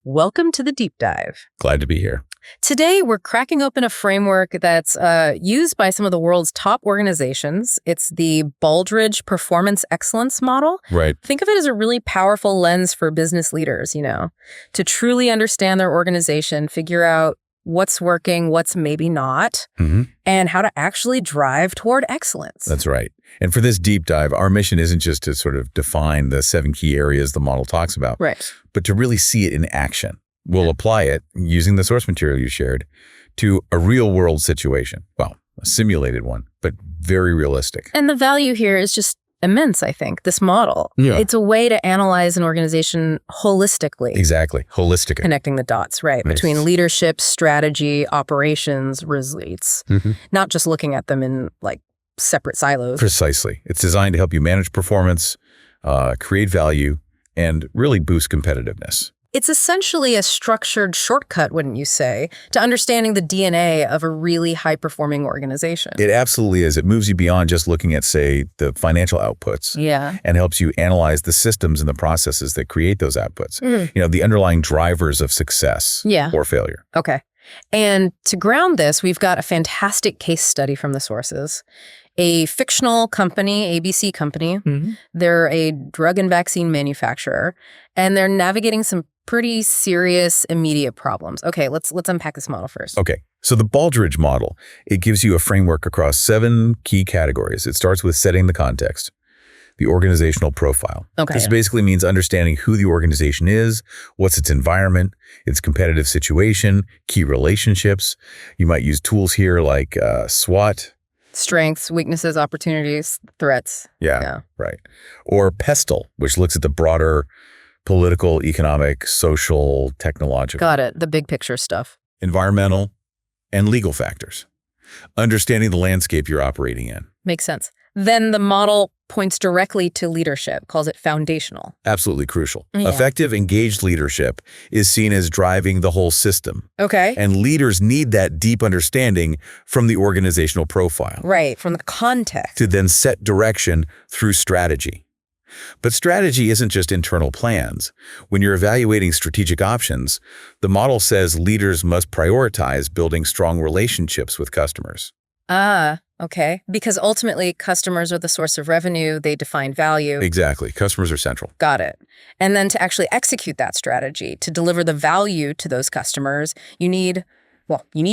Welcome to the Deep Dive. Glad to be here. Today, we're cracking open a framework that's used by some of the world's top organizations. It's the Baldrige Performance Excellence Model. Right. Think of it as a really powerful lens for business leaders, to truly understand their organization, figure out what's working, what's maybe not, and how to actually drive toward excellence. That's right. And for this deep dive, our mission isn't just to sort of define the 7 key areas the model talks about, Right. but to really see it in action. We'll apply it using the source material you shared to a real world situation. Well, a simulated one, but very realistic. And the value here is just immense, I think, this model. Yeah. It's a way to analyze an organization holistically. Exactly. Holistic. Connecting the dots, right, Nice. between leadership, strategy, operations, results, not just looking at them in separate silos. Precisely. It's designed to help you manage performance, create value, and really boost competitiveness. It's essentially a structured shortcut, wouldn't you say, to understanding the DNA of a really high-performing organization. It absolutely is. It moves you beyond just looking at, say, the financial outputs. Yeah. And helps you analyze the systems and the processes that create those outputs. The underlying drivers of success or failure. Okay. And to ground this, we've got a fantastic case study from the sources. A fictional company, ABC company, they're a drug and vaccine manufacturer, and they're navigating some pretty serious immediate problems. Okay, let's unpack this model first. Okay, so the Baldrige model, it gives you a framework across 7 key categories. It starts with setting the context, the organizational profile. Okay. This basically means understanding who the organization is, what's its environment, its competitive situation, key relationships. You might use tools here like SWOT. Strengths, weaknesses, opportunities, threats. Yeah, right. Or PESTLE, which looks at the broader political, economic, social, technological. Got it. The big picture stuff. Environmental, and legal factors. Understanding the landscape you're operating in. Makes sense. Then the model points directly to leadership, calls it foundational. Absolutely crucial. Yeah. Effective, engaged leadership is seen as driving the whole system. Okay. And leaders need that deep understanding from the organizational profile. Right, from the context. To then set direction through strategy. But strategy isn't just internal plans. When you're evaluating strategic options, the model says leaders must prioritize building strong relationships with customers. Okay. Because ultimately, customers are the source of revenue. They define value. Exactly. Customers are central. Got it. And then to actually execute that strategy, to deliver the value to those customers, you need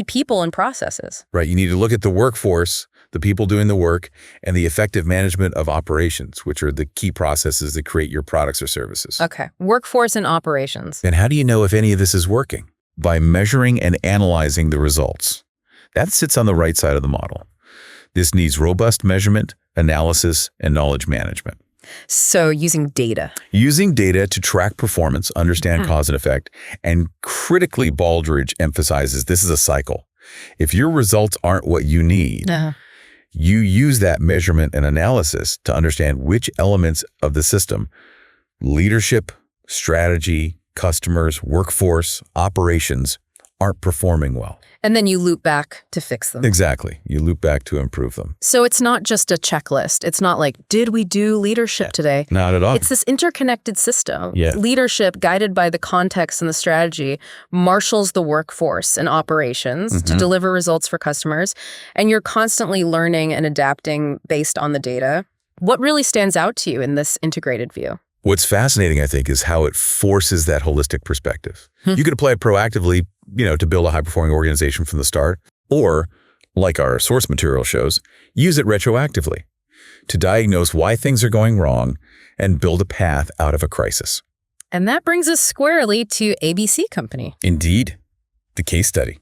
people and processes. Right. You need to look at the workforce, the people doing the work, and the effective management of operations, which are the key processes that create your products or services. Okay. Workforce and operations. And how do you know if any of this is working? By measuring and analyzing the results. That sits on the right side of the model. This needs robust measurement, analysis, and knowledge management. So using data. Using data to track performance, understand cause and effect, and critically, Baldrige emphasizes this is a cycle. If your results aren't what you need, you use that measurement and analysis to understand which elements of the system, leadership, strategy, customers, workforce, operations, aren't performing well. And then you loop back to fix them. Exactly. You loop back to improve them. So it's not just a checklist. It's not like, did we do leadership today? Not at all. It's this interconnected system. Yeah. Leadership, guided by the context and the strategy, marshals the workforce and operations to deliver results for customers. And you're constantly learning and adapting based on the data. What really stands out to you in this integrated view? What's fascinating, I think, is how it forces that holistic perspective. You can apply it proactively, to build a high-performing organization from the start, or, like our source material shows, use it retroactively to diagnose why things are going wrong and build a path out of a crisis. And that brings us squarely to ABC Company. Indeed. The case study.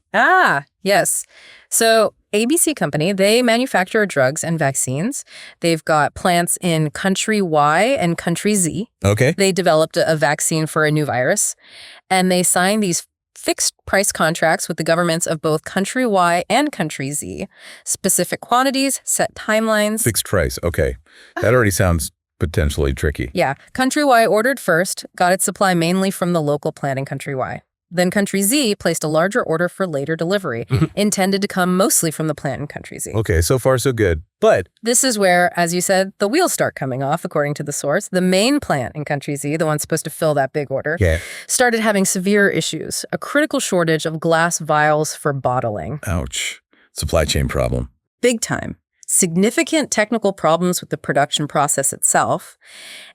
Yes. So ABC Company, they manufacture drugs and vaccines. They've got plants in country Y and country Z. Okay. They developed a vaccine for a new virus, and they signed these fixed price contracts with the governments of both country Y and country Z. Specific quantities, set timelines. Fixed price. Okay. That already sounds potentially tricky. Yeah. Country Y ordered first, got its supply mainly from the local plant in country Y. Then country Z placed a larger order for later delivery, intended to come mostly from the plant in country Z. Okay, so far so good. But this is where, as you said, the wheels start coming off, according to the source. The main plant in country Z, the one supposed to fill that big order, started having severe issues, a critical shortage of glass vials for bottling. Ouch. Supply chain problem. Big time. Significant technical problems with the production process itself,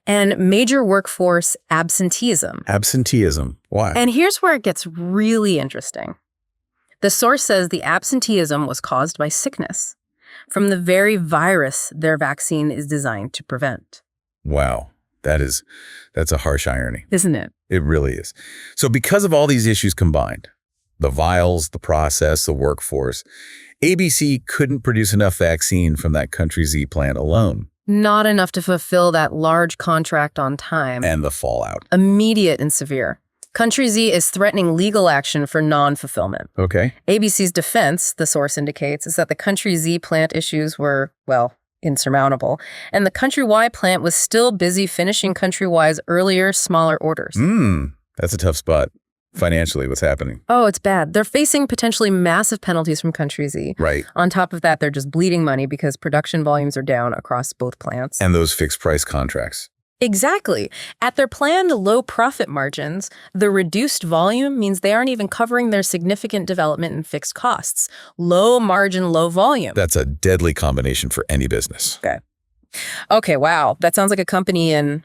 and major workforce absenteeism. Absenteeism. Why? And here's where it gets really interesting. The source says the absenteeism was caused by sickness from the very virus their vaccine is designed to prevent. Wow. That's a harsh irony. Isn't it? It really is. So because of all these issues combined, the vials, the process, the workforce, ABC couldn't produce enough vaccine from that country Z plant alone. Not enough to fulfill that large contract on time. And the fallout. Immediate and severe. Country Z is threatening legal action for non-fulfillment. Okay. ABC's defense, the source indicates, is that the country Z plant issues were, well, insurmountable, and the country Y plant was still busy finishing country Y's earlier, smaller orders. That's a tough spot. Financially, what's happening? Oh, it's bad. They're facing potentially massive penalties from country Z. Right. On top of that, they're just bleeding money because production volumes are down across both plants. And those fixed price contracts. Exactly. At their planned low profit margins, the reduced volume means they aren't even covering their significant development and fixed costs. Low margin, low volume. That's a deadly combination for any business. Okay, wow. That sounds like a company in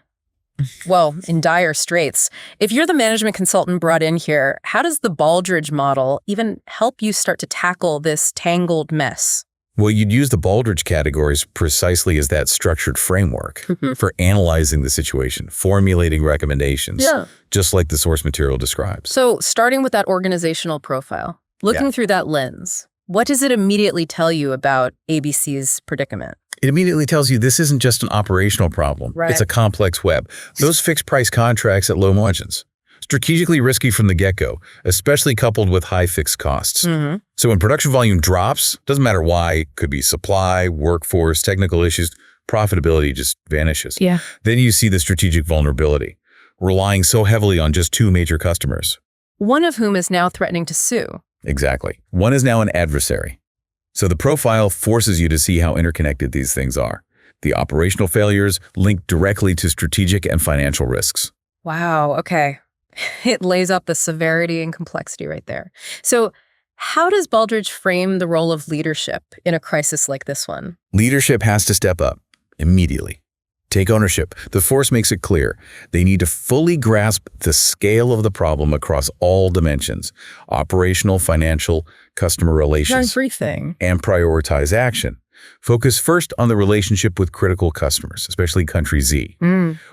dire straits. If you're the management consultant brought in here, how does the Baldrige model even help you start to tackle this tangled mess? Well, you'd use the Baldrige categories precisely as that structured framework for analyzing the situation, formulating recommendations, just like the source material describes. So starting with that organizational profile, looking through that lens, what does it immediately tell you about ABC's predicament? It immediately tells you this isn't just an operational problem. Right. It's a complex web. Those fixed price contracts at low margins, strategically risky from the get-go, especially coupled with high fixed costs. So when production volume drops, doesn't matter why, could be supply, workforce, technical issues, profitability just vanishes. Then you see the strategic vulnerability, relying so heavily on just two major customers. One of whom is now threatening to sue. Exactly. One is now an adversary. So the profile forces you to see how interconnected these things are. The operational failures linked directly to strategic and financial risks. Wow, okay. It lays out the severity and complexity right there. So how does Baldrige frame the role of leadership in a crisis like this one? Leadership has to step up immediately. Take ownership. The force makes it clear. They need to fully grasp the scale of the problem across all dimensions, operational, financial, customer relations, everything, and prioritize action. Focus first on the relationship with critical customers, especially country Z,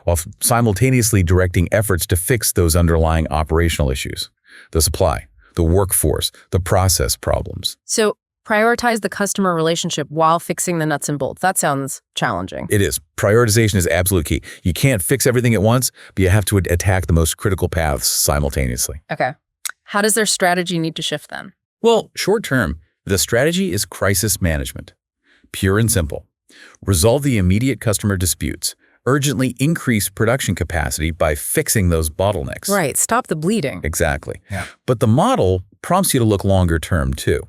while simultaneously directing efforts to fix those underlying operational issues, the supply, the workforce, the process problems. So prioritize the customer relationship while fixing the nuts and bolts. That sounds challenging. It is. Prioritization is absolute key. You can't fix everything at once, but you have to attack the most critical paths simultaneously. Okay. How does their strategy need to shift then? Well, short term, the strategy is crisis management. Pure and simple. Resolve the immediate customer disputes. Urgently increase production capacity by fixing those bottlenecks. Right. Stop the bleeding. Exactly. But the model prompts you to look longer term too.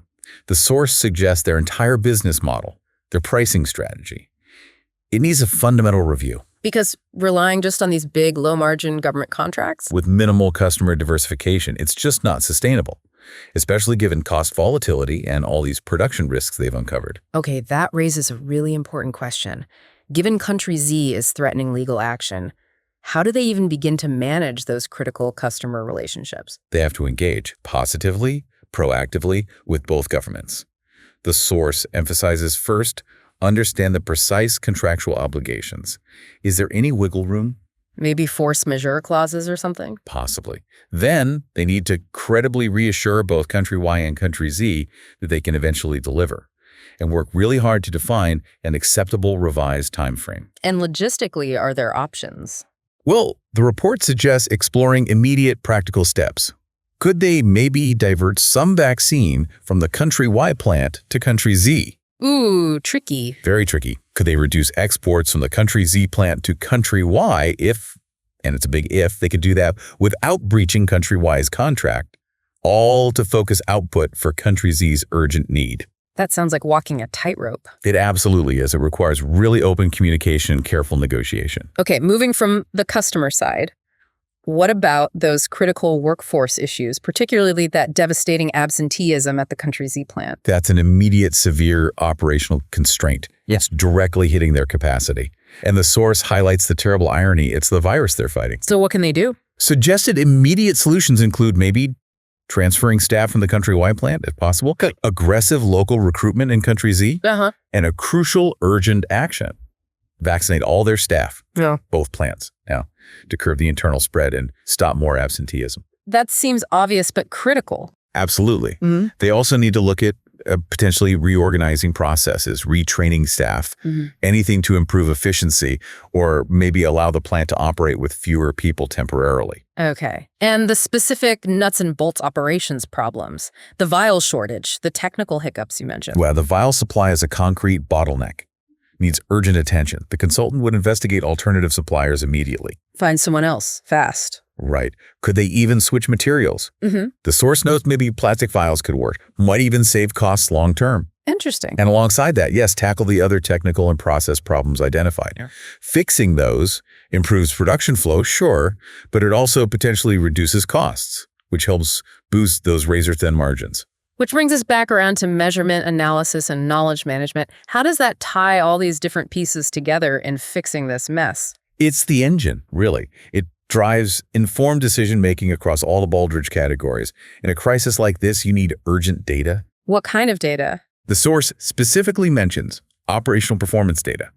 The source suggests their entire business model, their pricing strategy. It needs a fundamental review. Because relying just on these big, low-margin government contracts? With minimal customer diversification, it's just not sustainable, especially given cost volatility and all these production risks they've uncovered. Okay, that raises a really important question. Given country Z is threatening legal action, how do they even begin to manage those critical customer relationships? They have to engage positively, proactively with both governments. The source emphasizes first, understand the precise contractual obligations. Is there any wiggle room? Maybe force majeure clauses or something? Possibly. Then they need to credibly reassure both country Y and country Z that they can eventually deliver, and work really hard to define an acceptable revised timeframe. And logistically, are there options? Well, the report suggests exploring immediate practical steps. Could they maybe divert some vaccine from the country Y plant to country Z? Ooh, tricky. Very tricky. Could they reduce exports from the country Z plant to country Y if, and it's a big if, they could do that without breaching country Y's contract? all to focus output for country Z's urgent need. That sounds like walking a tightrope. It absolutely is. It requires really open communication and careful negotiation. Okay, moving from the customer side, what about those critical workforce issues, particularly that devastating absenteeism at the country Z plant? That's an immediate severe operational constraint. It's directly hitting their capacity. And the source highlights the terrible irony. It's the virus they're fighting. So what can they do? Suggested immediate solutions include maybe transferring staff from the country Y plant, if possible, aggressive local recruitment in country Z, and a crucial urgent action. Vaccinate all their staff, both plants, now, to curb the internal spread and stop more absenteeism. That seems obvious but critical. Absolutely. They also need to look at potentially reorganizing processes, retraining staff, anything to improve efficiency, or maybe allow the plant to operate with fewer people temporarily. Okay. And the specific nuts and bolts operations problems, the vial shortage, the technical hiccups you mentioned. Well, the vial supply is a concrete bottleneck. Needs urgent attention. The consultant would investigate alternative suppliers immediately. Find someone else, fast. Right. Could they even switch materials? The source knows maybe plastic vials could work. Might even save costs long term. Interesting. And alongside that, yes, tackle the other technical and process problems identified. Fixing those improves production flow, sure, but it also potentially reduces costs, which helps boost those razor-thin margins. Which brings us back around to measurement, analysis, and knowledge management. How does that tie all these different pieces together in fixing this mess? It's the engine, really. It drives informed decision-making across all the Baldrige categories. In a crisis like this, you need urgent data. What kind of data? The source specifically mentions operational performance data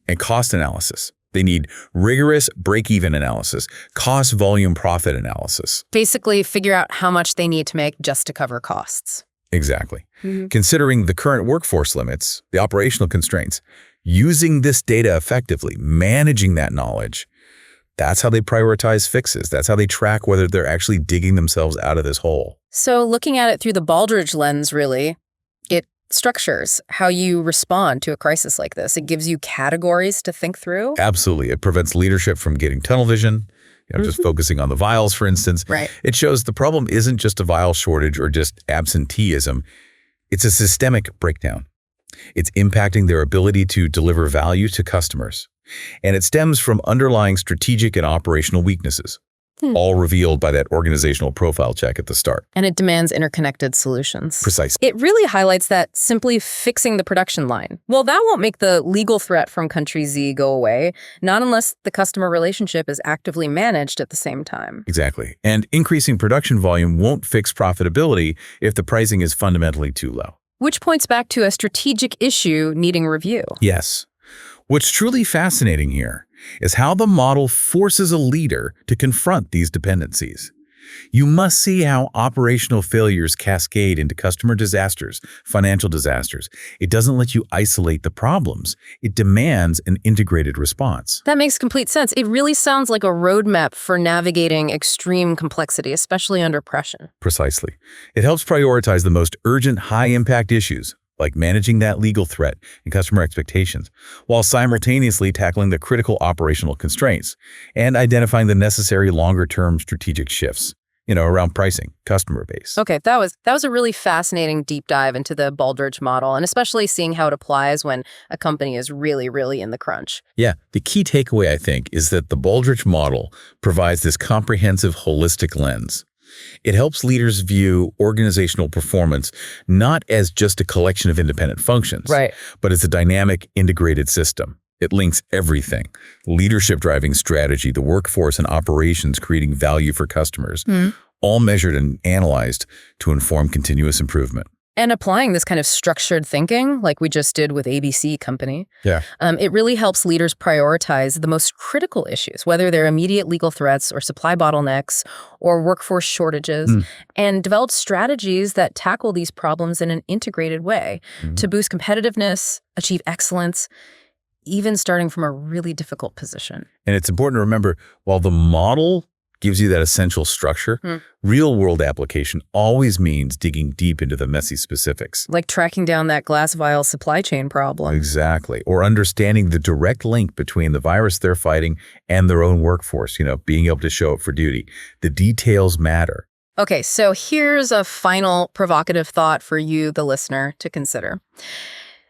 and cost analysis. They need rigorous break-even analysis, cost volume profit analysis. Basically, figure out how much they need to make just to cover costs. Exactly. Considering the current workforce limits, the operational constraints, using this data effectively, managing that knowledge, that's how they prioritize fixes. That's how they track whether they're actually digging themselves out of this hole. So looking at it through the Baldrige lens, really, it structures how you respond to a crisis like this. It gives you categories to think through. Absolutely. It prevents leadership from getting tunnel vision, just focusing on the vials, for instance. Right. It shows the problem isn't just a vial shortage or just absenteeism. It's a systemic breakdown. It's impacting their ability to deliver value to customers. And it stems from underlying strategic and operational weaknesses, all revealed by that organizational profile check at the start. And it demands interconnected solutions. Precisely. It really highlights that simply fixing the production line, well, that won't make the legal threat from country Z go away, not unless the customer relationship is actively managed at the same time. Exactly. And increasing production volume won't fix profitability if the pricing is fundamentally too low. Which points back to a strategic issue needing review. Yes. What's truly fascinating here is how the model forces a leader to confront these dependencies. You must see how operational failures cascade into customer disasters, financial disasters. It doesn't let you isolate the problems. It demands an integrated response. That makes complete sense. It really sounds like a roadmap for navigating extreme complexity, especially under pressure. Precisely. It helps prioritize the most urgent, high-impact issues, like managing that legal threat and customer expectations, while simultaneously tackling the critical operational constraints and identifying the necessary longer-term strategic shifts, around pricing, customer base. Okay, that was a really fascinating deep dive into the Baldrige model, and especially seeing how it applies when a company is really, really in the crunch. Yeah, the key takeaway, I think, is that the Baldrige model provides this comprehensive, holistic lens. It helps leaders view organizational performance not as just a collection of independent functions, but as a dynamic, integrated system. It links everything: leadership driving strategy, the workforce and operations creating value for customers, all measured and analyzed to inform continuous improvement. And applying this kind of structured thinking, like we just did with ABC Company, it really helps leaders prioritize the most critical issues, whether they're immediate legal threats or supply bottlenecks or workforce shortages, and develop strategies that tackle these problems in an integrated way to boost competitiveness, achieve excellence, even starting from a really difficult position. And it's important to remember, while the model gives you that essential structure, real-world application always means digging deep into the messy specifics. Like tracking down that glass vial supply chain problem. Exactly. Or understanding the direct link between the virus they're fighting and their own workforce, being able to show up for duty. The details matter. Okay, so here's a final provocative thought for you, the listener, to consider.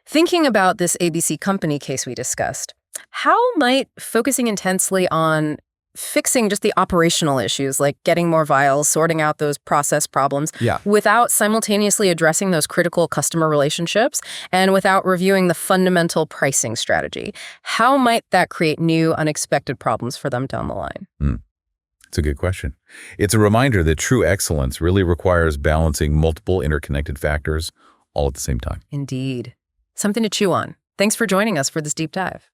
Thinking about this ABC company case we discussed, how might focusing intensely on fixing just the operational issues, like getting more vials, sorting out those process problems, without simultaneously addressing those critical customer relationships, and without reviewing the fundamental pricing strategy, how might that create new, unexpected problems for them down the line? It's a good question. It's a reminder that true excellence really requires balancing multiple interconnected factors all at the same time. Indeed. Something to chew on. Thanks for joining us for this deep dive.